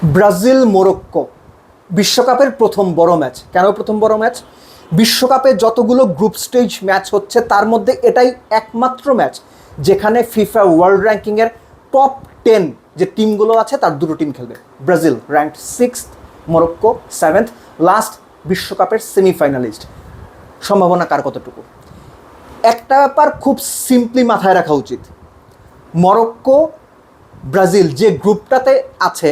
Brazil Morocco বিশ্বকাপের প্রথম বড় ম্যাচ। কেন প্রথম বড় ম্যাচ? বিশ্বকাপে যতগুলো গ্রুপ স্টেজ ম্যাচ হচ্ছে তার মধ্যে এটাই একমাত্র ম্যাচ যেখানে ফিফা ওয়ার্ল্ড র্যাঙ্কিংয়ের টপ 10 যে টিমগুলো আছে তার দুটো টিম খেলবে। Brazil ranked 6th, Morocco 7th, last বিশ্বকাপের সেমিফাইনালিস্ট। সম্ভাবনা কার কতটুকু? একটা ব্যাপার খুব সিম্পলি মাথায় রাখা উচিত, মরক্কো ব্রাজিল যে গ্রুপটাতে আছে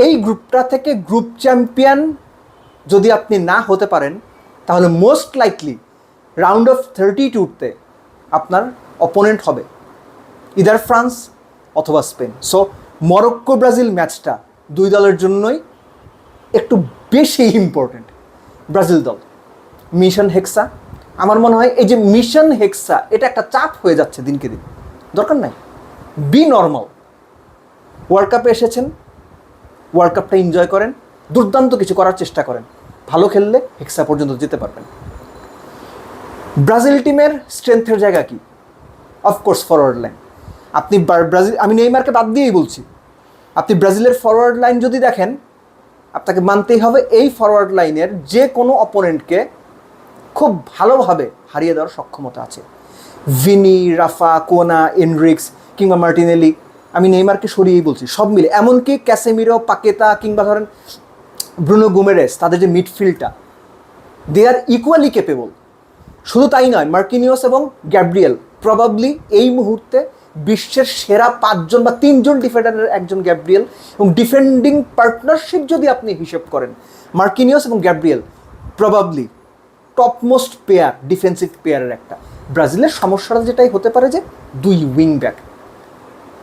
এই গ্রুপটা থেকে গ্রুপ চ্যাম্পিয়ন যদি আপনি না হতে পারেন তাহলে মোস্ট লাইকলি রাউন্ড অফ 32-তে আপনার অপোনেন্ট হবে ইদার ফ্রান্স অথবা স্পেন। সো মরক্কো ব্রাজিল ম্যাচটা দুই দলের জন্যই একটু বেশি ইম্পর্টেন্ট। ব্রাজিল দল মিশন হেক্সা, আমার মনে হয় এই যে মিশন হেক্সা এটা একটা চাপ হয়ে যাচ্ছে দিনকে দিন, দরকার নাই, বি নর্মাল। ওয়ার্ল্ড কাপে এসেছেন, ওয়ার্ল্ড কাপটা এনজয় করেন, দুর্দান্ত কিছু করার চেষ্টা করেন, ভালো খেললে হেক্সা পর্যন্ত যেতে পারবেন। ব্রাজিল টিমের স্ট্রেংথের জায়গা কি? Of course forward line. আপনি ব্রাজিল, আমি নেইমারকে বাদ দিয়েই বলছি, আপনি ব্রাজিলের ফরওয়ার্ড লাইন যদি দেখেন আপনাকে মানতেই হবে এই ফরওয়ার্ড লাইনের যে কোনো অপোনেন্টকে খুব ভালোভাবে হারিয়ে দেওয়ার সক্ষমতা আছে। ভিনি, রাফা, কোনা, এনরিক্স কিংবা মার্টিনেলি, আমি নেইমারকে সরিয়েই বলছি, সব মিলে, এমনকি ক্যাসেমিরো, পাকেতা কিংবা ধরেন ব্রুনো গুমেরেস, তাদের যে মিডফিল্ডটা, দে আর ইকুয়ালি কেপেবল। শুধু তাই নয়, মার্কিনিওস এবং গ্যাব্রিয়েল প্রবাবলি এই মুহূর্তে বিশ্বের সেরা 5জন বা 3জন ডিফেন্ডারের একজন গ্যাব্রিয়েল, এবং ডিফেন্ডিং পার্টনারশিপ যদি আপনি হিসেব করেন মার্কিনিওস এবং Gabriel probably topmost pair, defensive পেয়ারের একটা। ব্রাজিলের সমস্যাটা যেটাই হতে পারে যে দুই উইং ব্যাক,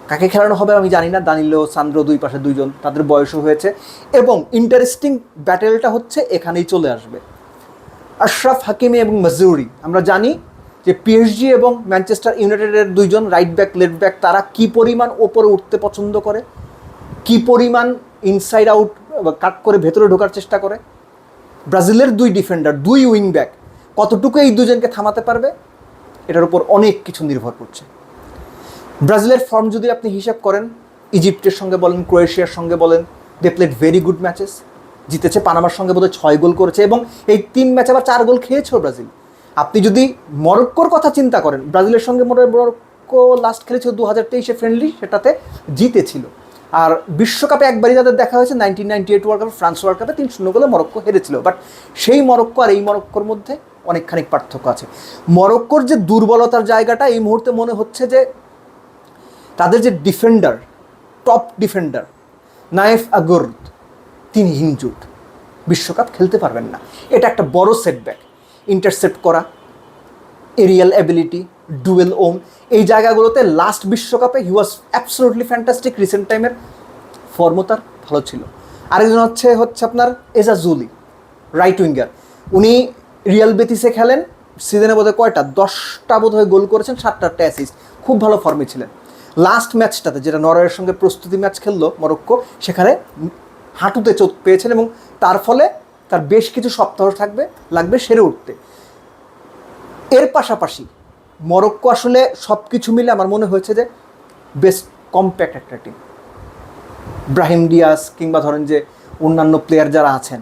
কাকে খেলানো হবে আমি জানি না, দানিলো, সান্দ্রো, দুই পাশে দুইজন, তাদের বয়সও হয়েছে, এবং ইন্টারেস্টিং ব্যাটেলটা হচ্ছে এখানেই চলে আসবে। আশরাফ হাকিমি এবং মাজুরি, আমরা জানি যে পিএসজি এবং ম্যানচেস্টার ইউনাইটেডের দুইজন রাইট ব্যাক, লেফট ব্যাক, তারা কী পরিমাণ ওপরে উঠতে পছন্দ করে, কী পরিমাণ ইনসাইড আউট কাট করে ভেতরে ঢোকার চেষ্টা করে। ব্রাজিলের দুই ডিফেন্ডার, দুই উইং ব্যাক কতটুকু এই দুজনকে থামাতে পারবে, এটার উপর অনেক কিছু নির্ভর করছে। ব্রাজিলের ফর্ম যদি আপনি হিসাব করেন, ইজিপ্টের সঙ্গে বলেন, ক্রোয়েশিয়ার সঙ্গে বলেন, they played very good matches, জিতেছে, পানামার সঙ্গে বোধহয় 6 গোল করেছে, এবং এই 3 ম্যাচে আবার 4 গোল খেয়েছেও ব্রাজিল। আপনি যদি মরক্কোর কথা চিন্তা করেন, ব্রাজিলের সঙ্গে মরক্কো লাস্ট খেলেছিল 2023-এ ফ্রেন্ডলি, সেটাতে জিতেছিল। আর বিশ্বকাপে একবারই তাদের দেখা হয়েছে 1998 ওয়ার্ল্ড কাপে, ফ্রান্স ওয়ার্ল্ড কাপে 3-0 গোলে মরক্কো হেরেছিল। বাট সেই মরক্কো আর এই মরক্কোর মধ্যে অনেকখানি পার্থক্য আছে। মরক্কোর যে দুর্বলতার জায়গাটা এই মুহূর্তে মনে হচ্ছে যে তাদের যে ডিফেন্ডার, টপ ডিফেন্ডার নায়েফ আগোর্দ, তিনি ইনজুর্ড, বিশ্বকাপ খেলতে পারবেন না। এটা একটা বড় সেটব্যাক। ইন্টারসেপ্ট করা, এরিয়াল অ্যাবিলিটি, ডুয়েল ওম, এই জায়গাগুলোতে লাস্ট বিশ্বকাপে হি ওয়াজ অ্যাবসলিউটলি ফ্যান্টাস্টিক। রিসেন্ট টাইমের ফর্মও তার ভালো ছিল। আরেকজন হচ্ছে আপনার এজাজুলি, রাইট উইঙ্গার, উনি রিয়াল বেতিসে খেলেন, সিজনে বোধহয় 10টা বোধহয় গোল করেছেন, 7টা অ্যাসিস্ট, খুব ভালো ফর্মে ছিলেন। লাস্ট ম্যাচটাতে যেটা নরওয়ের সঙ্গে প্রস্তুতি ম্যাচ খেললো মরক্কো, সেখানে হাঁটুতে চোট পেয়েছেন এবং তার ফলে তার বেশ কিছু সপ্তাহ লাগবে সেরে উঠতে। এর পাশাপাশি মরক্কো আসলে সব কিছু মিলে আমার মনে হয়েছে যে বেস্ট কম্প্যাক্ট একটা টিম। ব্রাহিম ডিয়াস কিংবা ধরেন যে অন্যান্য প্লেয়ার যারা আছেন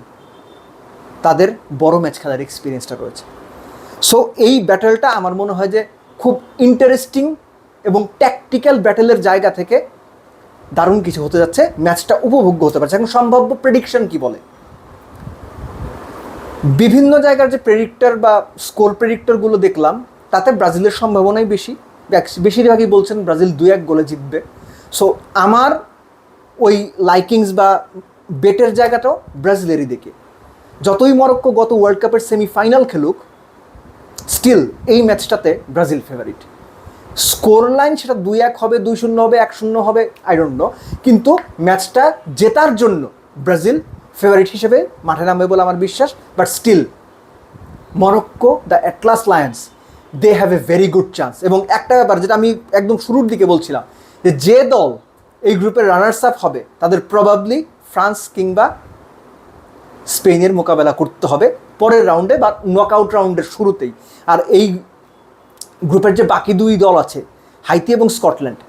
তাদের বড় ম্যাচ খেলার এক্সপিরিয়েন্সটা রয়েছে। সো এই ব্যাটেলটা আমার মনে হয় যে খুব ইন্টারেস্টিং এবং ট্যাকটিক্যাল ব্যাটেলের জায়গা থেকে দারুণ কিছু হতে যাচ্ছে, ম্যাচটা উপভোগ্য হতে পারছে। এখন সম্ভাব্য প্রেডিকশন কি বলে, বিভিন্ন জায়গার যে প্রেডিক্টর বা স্কোর প্রেডিক্টরগুলো দেখলাম তাতে ব্রাজিলের সম্ভাবনাই বেশিরভাগই বলছেন ব্রাজিল 2-1 গোলে জিতবে। সো আমার ওই লাইকিংস বা বেটের জায়গাটাও ব্রাজিলেরই দিকে। যতই মরক্কো গত ওয়ার্ল্ড কাপের সেমিফাইনাল খেলুক, স্টিল এই ম্যাচটাতে ব্রাজিল ফেভারিট। স্কোর লাইন সেটা 2-1 হবে, 2-0 হবে, 1-0 হবে, আই ডোন্ট নো, কিন্তু ম্যাচটা জেতার জন্য ব্রাজিল ফেভারিট হিসেবে মাঠে নামবে বলে আমার বিশ্বাস। But still Morocco, the Atlas Lions, they have a very good chance. এবং একটা ব্যাপার যেটা আমি একদম শুরুর দিকে বলছিলাম, যে দল এই গ্রুপের রানার্স আপ হবে তাদের প্রবাবলি ফ্রান্স কিংবা স্পেনের মোকাবেলা করতে হবে পরের রাউন্ডে বা নকআউট রাউন্ডের শুরুতেই। আর এই গ্রুপের যে বাকি দুই দল আছে, হাইতি এবং স্কটল্যান্ড,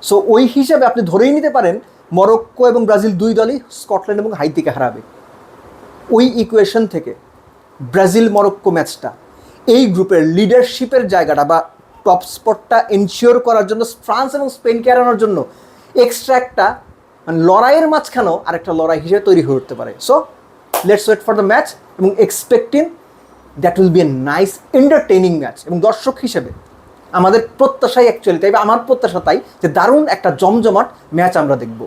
সো ওই হিসাবে আপনি ধরেই নিতে পারেন মরক্কো এবং ব্রাজিল দুই দলই স্কটল্যান্ড এবং হাইতিকে হারাবে। ওই ইকুয়েশন থেকে ব্রাজিল মরক্কো ম্যাচটা এই গ্রুপের লিডারশিপের জায়গাটা বা টপ স্পটটা এনশিওর করার জন্য ফ্রান্স এবং স্পেনকে হারানোর জন্য এক্সট্রা একটা মানে লড়াইয়ের মাঝখানেও আরেকটা লড়াই হিসেবে তৈরি হয়ে উঠতে পারে। So let's wait for the match এবং expecting that will be a nice entertaining match. এবং দর্শক হিসেবে আমাদের প্রত্যাশাই অ্যাকচুয়ালি তাই বা আমার প্রত্যাশা তাই যে দারুণ একটা জমজমাট ম্যাচ আমরা দেখব।